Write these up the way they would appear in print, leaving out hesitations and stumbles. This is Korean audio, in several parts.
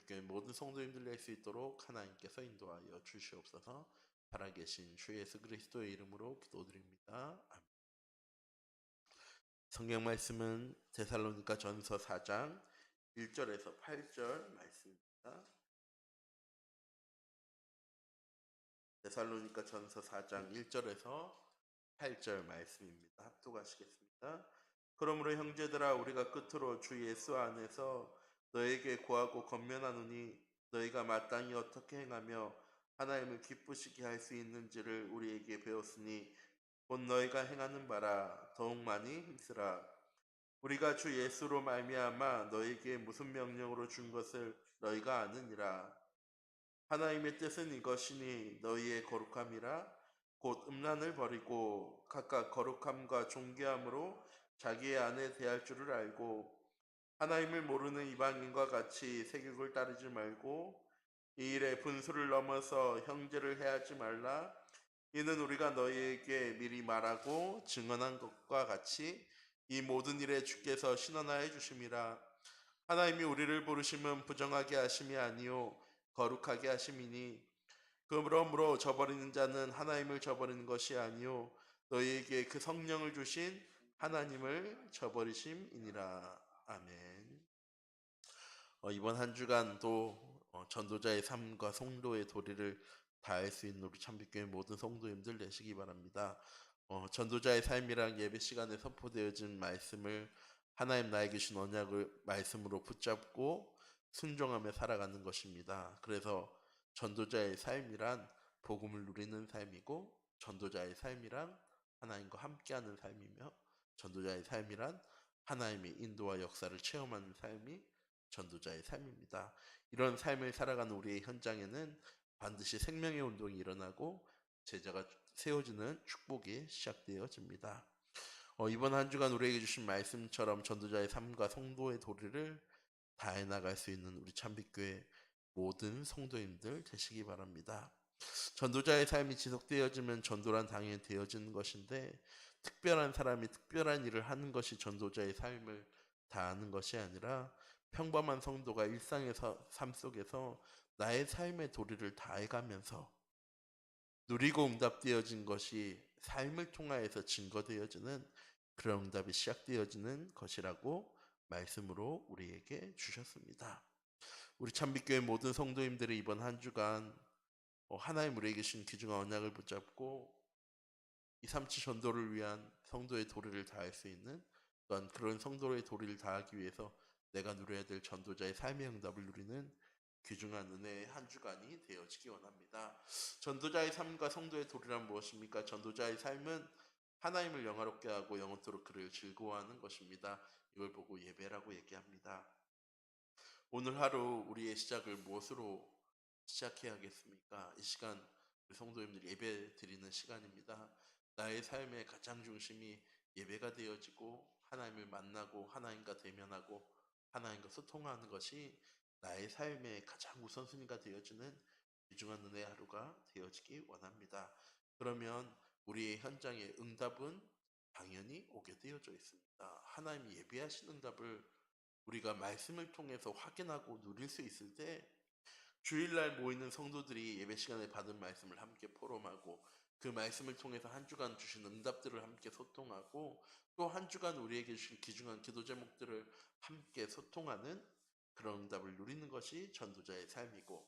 참빛교회 모든 성도님들 낼 수 있도록 하나님께서 인도하여 주시옵소서. 살아계신 주 예수 그리스도의 이름으로 기도드립니다. 아멘. 성경 말씀은 데살로니가 전서 4장 1절에서 8절 말씀입니다. 데살로니가 전서 4장 1절에서 8절 말씀입니다. 합독하시겠습니다. 그러므로 형제들아 우리가 끝으로 주 예수 안에서 너에게 구하고 권면하노니 너희가 마땅히 어떻게 행하며 하나님을 기쁘시게 할 수 있는지를 우리에게 배웠으니 곧 너희가 행하는 바라 더욱 많이 힘쓰라. 우리가 주 예수로 말미암아 너희에게 무슨 명령으로 준 것을 너희가 아느니라. 하나님의 뜻은 이것이니 너희의 거룩함이라. 곧 음란을 버리고 각각 거룩함과 존귀함으로 자기의 아내 대할 줄을 알고 하나님을 모르는 이방인과 같이 세격을 따르지 말고 이 일에 분수를 넘어서 형제를 해하지 말라. 이는 우리가 너희에게 미리 말하고 증언한 것과 같이 이 모든 일에 주께서 신원하여 주심이라. 하나님이 우리를 부르심은 부정하게 하심이 아니요 거룩하게 하심이니 그러므로 저버리는 자는 하나님을 저버리는 것이 아니요 너희에게 그 성령을 주신 하나님을 저버리심이니라. 아멘. 이번 한 주간도 전도자의 삶과 성도의 도리를 다할 수 있는 우리 참빛교회 모든 성도님들 되시기 바랍니다. 전도자의 삶이랑 예배 시간에 선포되어진 말씀을 하나님 나에게 주신 언약을 말씀으로 붙잡고 순종하며 살아가는 것입니다. 그래서 전도자의 삶이란 복음을 누리는 삶이고 전도자의 삶이란 하나님과 함께하는 삶이며 전도자의 삶이란 하나님의 인도와 역사를 체험하는 삶이 전도자의 삶입니다. 이런 삶을 살아가는 우리의 현장에는 반드시 생명의 운동이 일어나고 제자가 세워지는 축복이 시작되어집니다. 이번 한 주간 우리에게 주신 말씀처럼 전도자의 삶과 성도의 도리를 다해 나갈 수 있는 우리 참빛교회 모든 성도님들 되시기 바랍니다. 전도자의 삶이 지속되어지면 전도란 당연히 되어지는 것인데 특별한 사람이 특별한 일을 하는 것이 전도자의 삶을 다하는 것이 아니라 평범한 성도가 일상의 삶 속에서 나의 삶의 도리를 다해가면서 누리고 응답되어진 것이 삶을 통하여서 증거되어지는 그런 응답이 시작되어지는 것이라고 말씀으로 우리에게 주셨습니다. 우리 참빛교회 모든 성도님들이 이번 한 주간 하나님 우리에게 주신 귀중한 언약을 붙잡고 237 전도를 위한 성도의 도리를 다할 수 있는 또한 그런 성도의 도리를 다하기 위해서 내가 누려야 될 전도자의 삶의 응답을 누리는 귀중한 은혜의 한 주간이 되어지기 원합니다. 전도자의 삶과 성도의 도리란 무엇입니까? 전도자의 삶은 하나님을 영화롭게 하고 영원토록 그를 즐거워하는 것입니다. 이걸 보고 예배라고 얘기합니다. 오늘 하루 우리의 시작을 무엇으로 시작해야겠습니까? 이 시간 우리 성도님들 예배 드리는 시간입니다. 나의 삶의 가장 중심이 예배가 되어지고 하나님을 만나고 하나님과 대면하고 하나님과 소통하는 것이 나의 삶의 가장 우선순위가 되어지는 귀중한 은혜의 하루가 되어지기 원합니다. 그러면 우리의 현장의 응답은 당연히 오게 되어져 있습니다. 하나님이 예비하신 응답을 우리가 말씀을 통해서 확인하고 누릴 수 있을 때 주일날 모이는 성도들이 예배 시간에 받은 말씀을 함께 포럼하고 그 말씀을 통해서 한 주간 주신 응답들을 함께 소통하고 또 한 주간 우리에게 주신 귀중한 기도 제목들을 함께 소통하는 그런 응답을 누리는 것이 전도자의 삶이고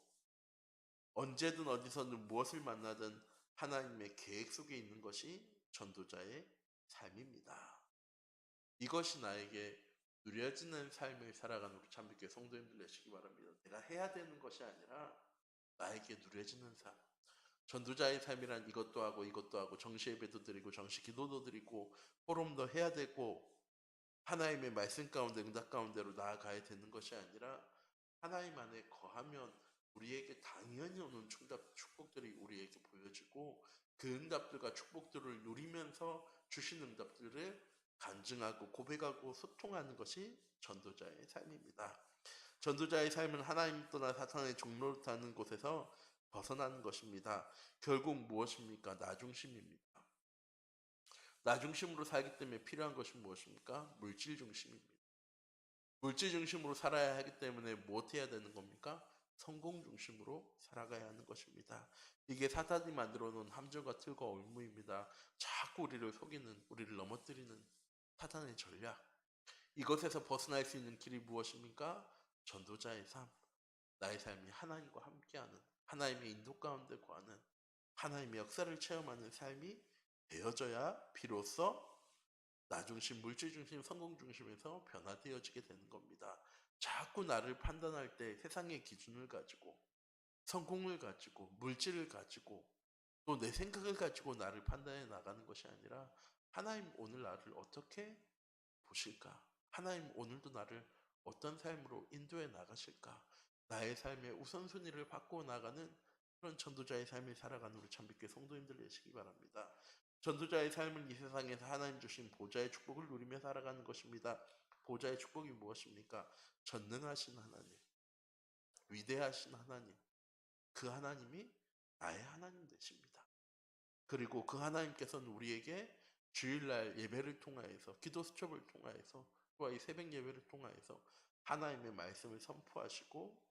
언제든 어디서든 무엇을 만나든 하나님의 계획 속에 있는 것이 전도자의 삶입니다. 이것이 나에게 누려지는 삶을 살아가는 우리 참빛교회 성도님들 되시기 바랍니다. 내가 해야 되는 것이 아니라 나에게 누려지는 삶. 전도자의 삶이란 이것도 하고 이것도 하고 정시 예배도 드리고 정시 기도도 드리고 포럼도 해야 되고 하나님의 말씀 가운데 응답 가운데로 나아가야 되는 것이 아니라 하나님 안에 거하면 우리에게 당연히 오는 축복들이 우리에게 보여지고 그 응답들과 축복들을 누리면서 주신 응답들을 간증하고 고백하고 소통하는 것이 전도자의 삶입니다. 전도자의 삶은 하나님 또나 사탄의 종로를 타는 곳에서 벗어나는 것입니다. 결국 무엇입니까? 나 중심입니다. 나 중심으로 살기 때문에 필요한 것이 무엇입니까? 물질 중심입니다. 물질 중심으로 살아야 하기 때문에 무엇 해야 되는 겁니까? 성공 중심으로 살아가야 하는 것입니다. 이게 사탄이 만들어 놓은 함정과 틀과 올무입니다. 자꾸 우리를 속이는, 우리를 넘어뜨리는 사탄의 전략. 이것에서 벗어날 수 있는 길이 무엇입니까? 전도자의 삶. 나의 삶이 하나님과 함께하는, 하나님의 인도 가운데 거하는, 하나님의 역사를 체험하는 삶이 되어져야 비로소 나 중심, 물질 중심, 성공 중심에서 변화되어지게 되는 겁니다. 자꾸 나를 판단할 때 세상의 기준을 가지고, 성공을 가지고, 물질을 가지고, 또 내 생각을 가지고 나를 판단해 나가는 것이 아니라 하나님 오늘 나를 어떻게 보실까? 하나님 오늘도 나를 어떤 삶으로 인도해 나가실까? 나의 삶의 우선순위를 바꾸어 나가는 그런 전도자의 삶을 살아가는 우리 참빛교회 성도님들 되시기 바랍니다. 전도자의 삶은 이 세상에서 하나님 주신 보좌의 축복을 누리며 살아가는 것입니다. 보좌의 축복이 무엇입니까? 전능하신 하나님, 위대하신 하나님, 그 하나님이 나의 하나님 되십니다. 그리고 그 하나님께서는 우리에게 주일날 예배를 통하여서 기도 수첩을 통하여서 또한 이 새벽 예배를 통하여서 하나님의 말씀을 선포하시고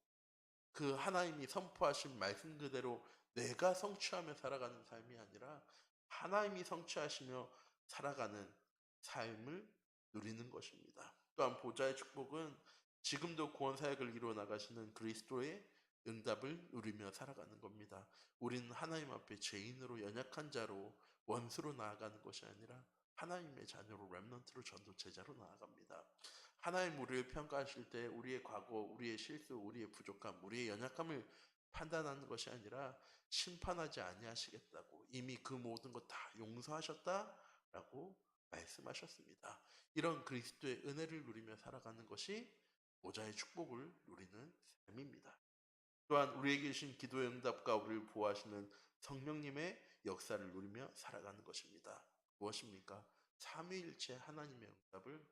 그 하나님이 선포하신 말씀 그대로 내가 성취하며 살아가는 삶이 아니라 하나님이 성취하시며 살아가는 삶을 누리는 것입니다. 또한 보좌의 축복은 지금도 구원 사역을 이루어 나가시는 그리스도의 응답을 누리며 살아가는 겁니다. 우리는 하나님 앞에 죄인으로 연약한 자로 원수로 나아가는 것이 아니라 하나님의 자녀로 렘넌트로 전도 제자로 나아갑니다. 하나님 우리를 평가하실 때 우리의 과거, 우리의 실수, 우리의 부족함, 우리의 연약함을 판단하는 것이 아니라 심판하지 아니하시겠다고 이미 그 모든 것 다 용서하셨다라고 말씀하셨습니다. 이런 그리스도의 은혜를 누리며 살아가는 것이 보좌의 축복을 누리는 삶입니다. 또한 우리에게 계신 기도의 응답과 우리를 보호하시는 성령님의 역사를 누리며 살아가는 것입니다. 무엇입니까? 삼위일체 하나님의 응답을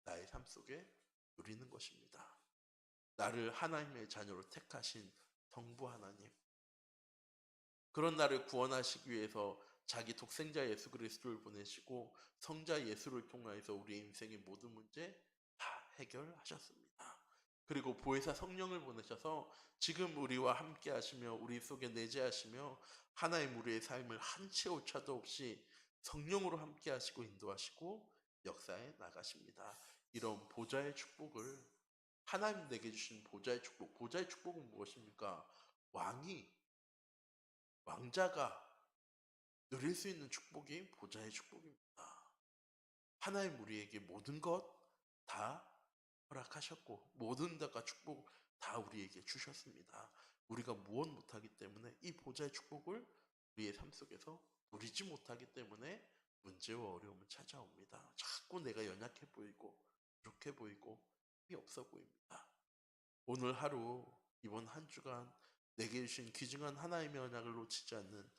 나의 삶 속에 누리는 것입니다. 나를 하나님의 자녀로 택하신 성부 하나님, 그런 나를 구원하시기 위해서 자기 독생자 예수 그리스도를 보내시고 성자 예수를 통하여서 우리의 인생의 모든 문제 다 해결하셨습니다. 그리고 보혜사 성령을 보내셔서 지금 우리와 함께 하시며 우리 속에 내재하시며 하나님 우리의 삶을 한 채 오차도 없이 성령으로 함께 하시고 인도하시고 역사에 나가십니다. 이런 보좌의 축복을 하나님 내게 주신 보좌의 축복, 보좌의 축복은 무엇입니까? 왕자가 누릴 수 있는 축복이 보좌의 축복입니다. 하나님 우리에게 모든 것 다 허락하셨고 모든 것과 축복 다 우리에게 주셨습니다. 우리가 무엇 못하기 때문에 이 보좌의 축복을 우리의 삶 속에서 누리지 못하기 때문에 문제와 어려움은 찾아옵니다. 자꾸 내가 연약해 보이고 부족해 보이고 힘이 없어 보입니다. 오늘 하루 이번 한 주간 내게 주신 귀중한 하나님의 언약을 놓치지 않는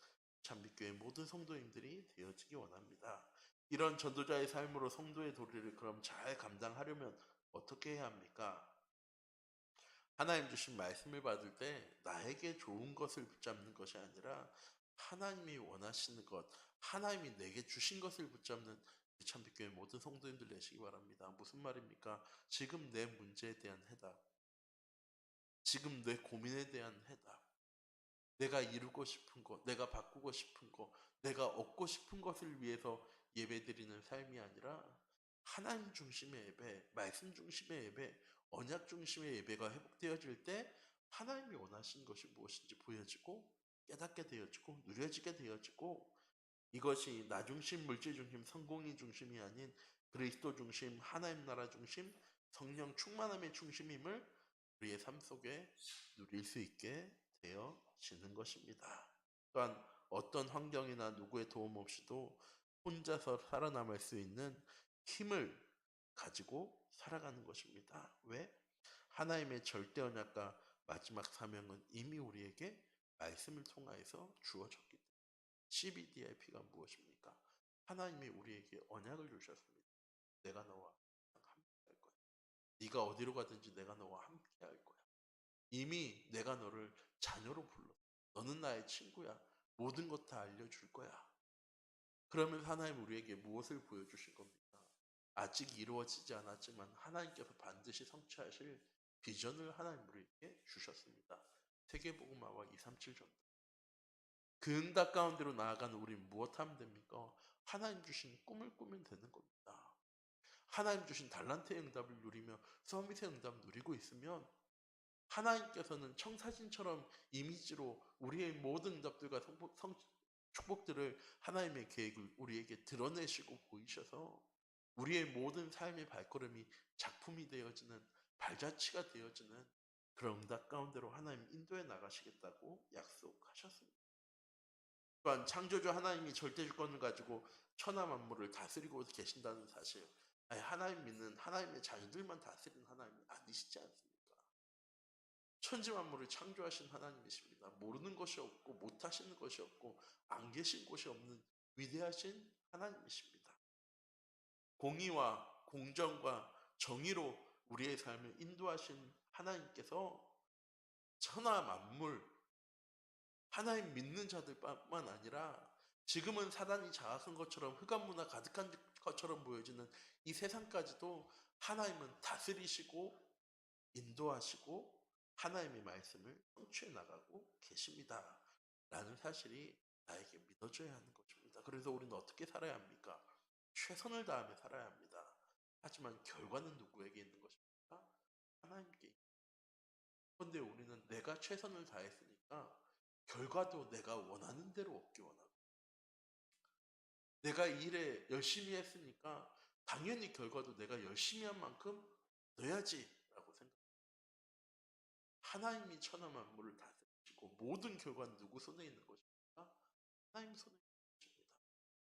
참빛교회 모든 성도님들이 되어지기 원합니다. 이런 전도자의 삶으로 성도의 도리를 그럼 잘 감당하려면 어떻게 해야 합니까? 하나님 주신 말씀을 받을 때 나에게 좋은 것을 붙잡는 것이 아니라 하나님이 원하시는 것, 하나님이 내게 주신 것을 붙잡는 참빛교회 모든 성도님들 되시기 바랍니다. 무슨 말입니까? 지금 내 문제에 대한 해답, 지금 내 고민에 대한 해답, 내가 이루고 싶은 것, 내가 바꾸고 싶은 것, 내가 얻고 싶은 것을 위해서 예배드리는 삶이 아니라 하나님 중심의 예배, 말씀 중심의 예배, 언약 중심의 예배가 회복되어질 때 하나님이 원하시는 것이 무엇인지 보여지고 깨닫게 되어지고 누려지게 되어지고 이것이 나 중심, 물질 중심, 성공이 중심이 아닌 그리스도 중심, 하나님 나라 중심, 성령 충만함의 중심임을 우리의 삶 속에 누릴 수 있게 되어지는 것입니다. 또한 어떤 환경이나 누구의 도움 없이도 혼자서 살아남을 수 있는 힘을 가지고 살아가는 것입니다. 왜? 하나님의 절대 언약과 마지막 사명은 이미 우리에게 말씀을 통하여서 주어졌기 때문에 CBDIP가 무엇입니까? 하나님이 우리에게 언약을 주셨습니다. 내가 너와 함께 할 거야. 네가 어디로 가든지 내가 너와 함께 할 거야. 이미 내가 너를 자녀로 불렀어. 너는 나의 친구야. 모든 것 다 알려줄 거야. 그러면 하나님 우리에게 무엇을 보여주신 겁니까? 아직 이루어지지 않았지만 하나님께서 반드시 성취하실 비전을 하나님 우리에게 주셨습니다. 세계복음화와 237 전도. 그 응답 가운데로 나아가는 우리는 무엇하면 됩니까? 하나님 주신 꿈을 꾸면 되는 겁니다. 하나님 주신 달란트의 응답을 누리며 서밋의 응답을 누리고 있으면 하나님께서는 청사진처럼 이미지로 우리의 모든 응답들과 축복들을 하나님의 계획을 우리에게 드러내시고 보이셔서 우리의 모든 삶의 발걸음이 작품이 되어지는 발자취가 되어지는 그런 응답 가운데로 하나님 인도해 나가시겠다고 약속하셨습니다. 또한 창조주 하나님이 절대 주권을 가지고 천하 만물을 다스리고 계신다는 사실, 아니, 하나님 믿는 하나님의 자녀들만 다스리는 하나님이 아니시지 않습니까? 천지 만물을 창조하신 하나님이십니다. 모르는 것이 없고 못하시는 것이 없고 안 계신 곳이 없는 위대하신 하나님이십니다. 공의와 공정과 정의로 우리의 삶을 인도하신 하나님께서 천하 만물, 하나님 믿는 자들뿐만 아니라 지금은 사단이 장악한 것처럼 흑암 문화 가득한 것처럼 보여지는 이 세상까지도 하나님은 다스리시고 인도하시고 하나님의 말씀을 성취해 나가고 계십니다. 라는 사실이 나에게 믿어져야 하는 것입니다. 그래서 우리는 어떻게 살아야 합니까? 최선을 다하며 살아야 합니다. 하지만 결과는 누구에게 있는 것입니까? 하나님께. 그런데 우리는 내가 최선을 다했으니까 결과도 내가 원하는 대로 얻기 원하고, 내가 일에 열심히 했으니까 당연히 결과도 내가 열심히 한 만큼 넣어야지라고 생각합니다. 하나님이 천하 만물을 다스리시고 모든 결과는 누구 손에 있는 것입니까? 하나님 손에 있는 것입니다.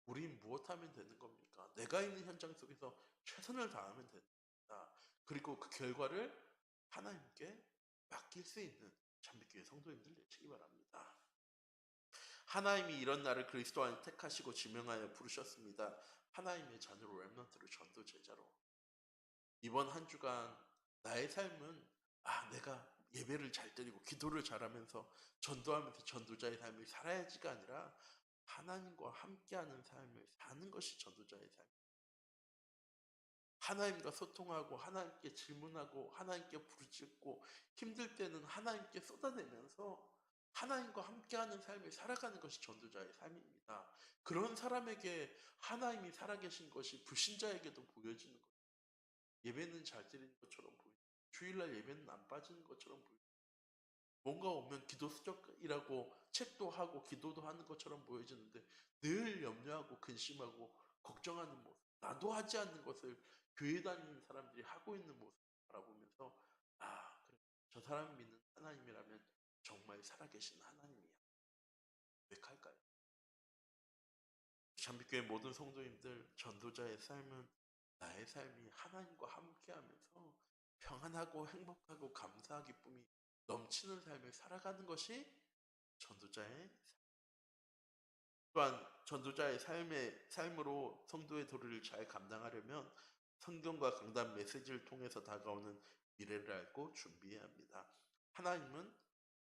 우린 무엇하면 되는 겁니까? 내가 있는 현장 속에서 최선을 다하면 됩니다. 그리고 그 결과를 하나님께 맡길 수 있는 참빛교회 성도님들 되시기 바랍니다. 하나님이 이런 나를 그리스도 안에 택하시고 지명하여 부르셨습니다. 하나님의 자녀로 렘넌트로 전도 제자로. 이번 한 주간 나의 삶은 내가 예배를 잘 드리고 기도를 잘하면서 전도하면서 전도자의 삶을 살아야지가 아니라 하나님과 함께하는 삶을 사는 것이 전도자의 삶. 하나님과 소통하고 하나님께 질문하고 하나님께 부르짖고 힘들 때는 하나님께 쏟아내면서 하나님과 함께하는 삶을 살아가는 것이 전도자의 삶입니다. 그런 사람에게 하나님이 살아계신 것이 불신자에게도 보여지는 거예요. 예배는 잘 드리는 것처럼 보이고 주일날 예배는 안 빠지는 것처럼 보이고 뭔가 오면 기도 수적이라고 책도 하고 기도도 하는 것처럼 보여지는데 늘 염려하고 근심하고 걱정하는 모습, 나도 하지 않는 것을 교회 다니는 사람들이 하고 있는 모습을 바라보면서 그래, 저 사람이 믿는 하나님이라면 정말 살아계신 하나님이야. 고백할까요? 잠빛교회 모든 성도님들, 전도자의 삶은 나의 삶이 하나님과 함께하면서 평안하고 행복하고 감사와 기쁨이 넘치는 삶을 살아가는 것이 전도자의 삶. 또한 전도자의 삶으로 성도의 도리를 잘 감당하려면 성경과 강단 메시지를 통해서 다가오는 미래를 알고 준비해야 합니다. 하나님은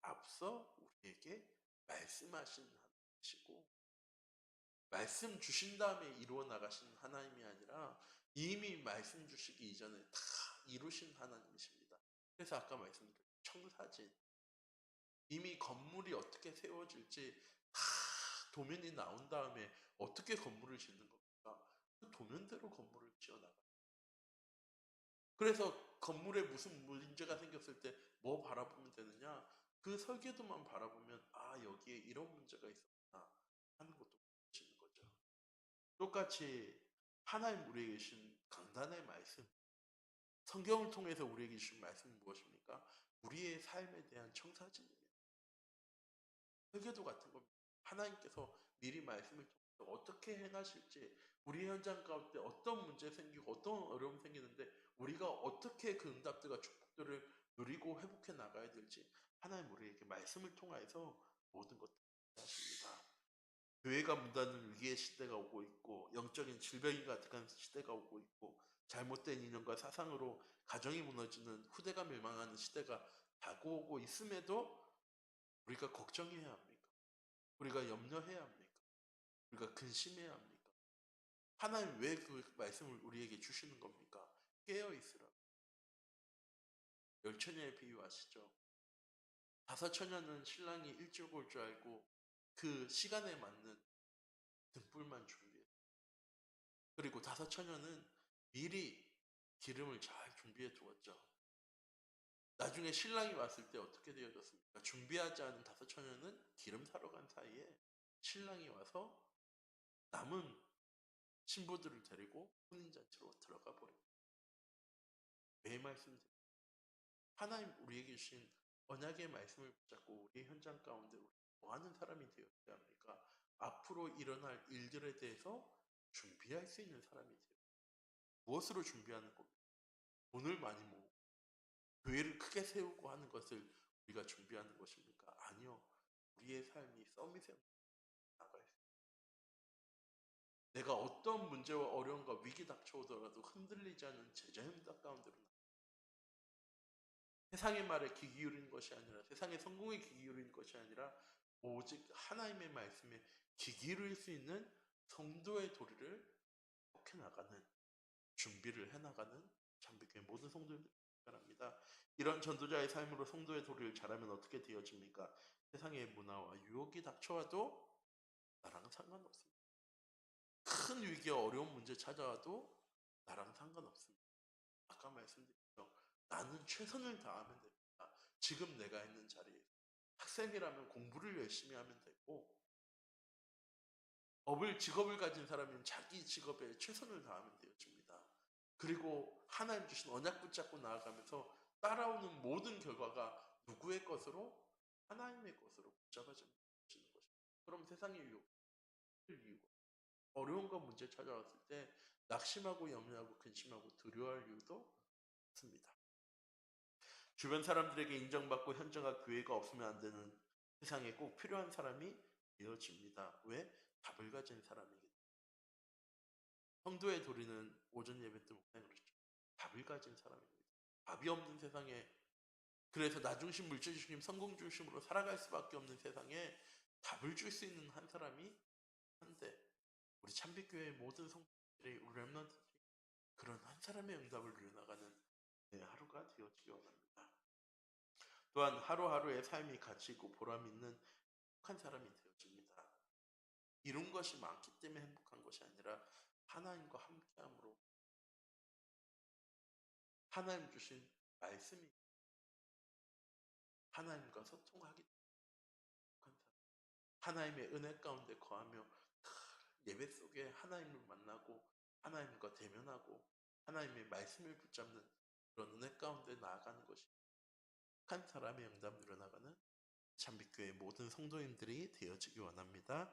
앞서 우리에게 말씀하신 하나님이시고 말씀 주신 다음에 이루어 나가신 하나님이 아니라 이미 말씀 주시기 이전에 다 이루신 하나님이십니다. 그래서 아까 말씀드린 청사진, 이미 건물이 어떻게 세워질지 다 도면이 나온 다음에 어떻게 건물을 짓는 겁니까? 그 도면대로 건물을 지어나가요. 그래서 건물에 무슨 문제가 생겼을 때 뭐 바라보면 되느냐? 그 설계도만 바라보면 여기에 이런 문제가 있었구나 하는 것도 보시는 거죠. 똑같이 하나님 우리에게 주신 강단의 말씀, 성경을 통해서 우리에게 주신 말씀은 무엇입니까? 우리의 삶에 대한 청사진입니다. 설계도 같은 겁니다. 하나님께서 미리 말씀을 통해서 어떻게 행하실지, 우리 현장 가운데 어떤 문제 생기고 어떤 어려움 생기는데 우리가 어떻게 그 응답들과 축복들을 누리고 회복해 나가야 될지 하나님 우리에게 말씀을 통해서 모든 것들을 하십니다. 교회가 문닫는 위기의 시대가 오고 있고 영적인 질병이 가득한 시대가 오고 있고 잘못된 이념과 사상으로 가정이 무너지는 후대가 멸망하는 시대가 다가오고 있음에도 우리가 걱정해야 합니까? 우리가 염려해야 합니까? 우리가 근심해야 합니까? 하나님 왜 그 말씀을 우리에게 주시는 겁니까? 깨어 있으라. 열처녀의 비유 아시죠? 다섯 처녀는 신랑이 일찍 올 줄 알고 그 시간에 맞는 등불만 준비했어요. 그리고 다섯 처녀는 미리 기름을 잘 준비해 두었죠. 나중에 신랑이 왔을 때 어떻게 되어졌습니까? 준비하지 않은 다섯 처녀는 기름 사러 간 사이에 신랑이 와서 남은 신부들을 데리고 혼인잔치로 들어가 버립니다. 왜 말씀드립니까? 하나님 우리에게 주신 언약의 말씀을 붙잡고 우리의 현장 가운데 우리 뭐 하는 사람이 되어야 합니까? 앞으로 일어날 일들에 대해서 준비할 수 있는 사람이 되어야 합니다. 무엇으로 준비하는 겁니까? 돈을 많이 모으고 교회를 크게 세우고 하는 것을 우리가 준비하는 것입니까? 아니요. 우리의 삶이 서밋에 나가야 합니다. 내가 어떤 문제와 어려움과 위기 닥쳐오더라도 흔들리지 않는 제자 현장 가운데로 세상의 말에 귀 기울이는 것이 아니라 세상의 성공에 귀 기울이는 것이 아니라 오직 하나님의 말씀에 귀 기울일 수 있는 성도의 도리를 해 나가는 준비를 해나가는 참빛교회 모든 성도님들 바랍니다. 이런 전도자의 삶으로 성도의 도리를 잘하면 어떻게 되어집니까? 세상의 문화와 유혹이 닥쳐와도 나랑 상관없습니다. 큰 위기와 어려운 문제 찾아와도 나랑 상관없습니다. 아까 말씀드렸죠. 나는 최선을 다하면 됩니다. 지금 내가 있는 자리에 학생이라면 공부를 열심히 하면 되고 직업을 가진 사람은 자기 직업에 최선을 다하면 되어집니다. 그리고 하나님 주신 언약 붙잡고 나아가면서 따라오는 모든 결과가 누구의 것으로? 하나님의 것으로 붙잡아지는 것입니다. 그럼 세상의 유혹, 어려움과 문제 찾아왔을 때 낙심하고 염려하고 근심하고 두려워할 이유도 없습니다. 주변 사람들에게 인정받고 현장과 교회가 없으면 안 되는 세상에 꼭 필요한 사람이 되어집니다. 왜? 답을 가진 사람이기 때문에. 성도의 도리는 오전 예배 때 목사님 그러셨죠. 답을 가진 사람입니다. 답이 없는 세상에 그래서 나중심 물질중심 성공중심으로 살아갈 수밖에 없는 세상에 답을 줄 수 있는 한 사람이 한데 우리 참빛교회의 모든 성도들이 우리 렘넌트 그런 한 사람의 응답을 누려나가는 하루가 되어지기 원합니다. 또한 하루하루의 삶이 가치 있고 보람 있는 행복한 사람이 되어집니다. 이룬 것이 많기 때문에 행복한 것이 아니라 하나님과 함께함으로 하나님 주신 말씀이 하나님과 소통하기 때문에 행복한 사람. 하나님의 은혜 가운데 거하며 예배 속에 하나님을 만나고 하나님과 대면하고 하나님의 말씀을 붙잡는 그런 은혜 가운데 나아가는 것이 한 사람의 응답 누려나가는 참빛교회 모든 성도님들이 되어지기 원합니다.